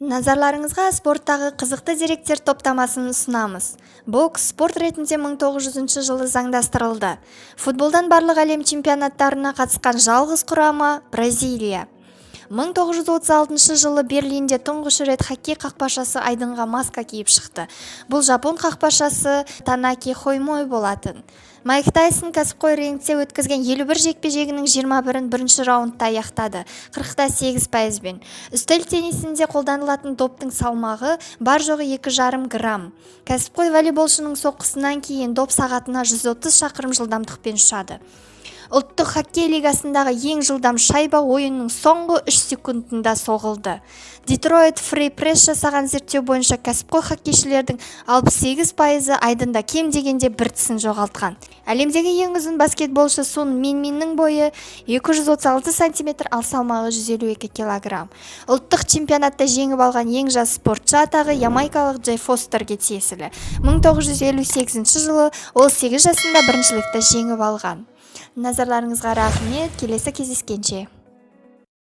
Назарларыңызға спорттағы қызықты деректер топтамасын ұсынамыз. Бокс спорт ретінде 1900 жылы заңдастырылды. Футболдан барлық әлем чемпионаттарына қатысқан жалғыз құрама Бразилия. 1936 жылы Берлинде тұңғыш рет хоккей қақпашасы айдынға маска киіп шықты. Бұл жапон қақпашасы Танаки Хоймой болатын. Майк Тайсон кәсіпқой рингте өткізген 51 жекпе-жегінің 21-ін бірінші раундта аяқтады, 48%-бен. Үстел теннисінде қолданылатын доптың салмағы бар жоғы 2,5 грамм. Кәсіпқой волейболшының соққысынан кейін доп сағатына 130 шақырым жылдамдықпен ұшады. Ұлттық хоккей лигасындағы ең жылдам шайба ойынның соңғы 3 секундында соғылды. Детройт Free Press жасаған зерттеу бойынша кәсіпқой хоккейшілердің 68% айдында кем дегенде бір тісін жоғалтқан. Әлемдегі ең ұзын баскетболшы Сун Миннің бойы 236 см, ал салмағы 152 кг. Ұлттық чемпионатта жеңіп алған ең жас спортшы атағы ямайкалық Джей Фостерге тиесілі. 1958 жылы ол 8 жасында біріншілікті жеңіп алған. Назарларыңызға рахмет, келесі кездескенше.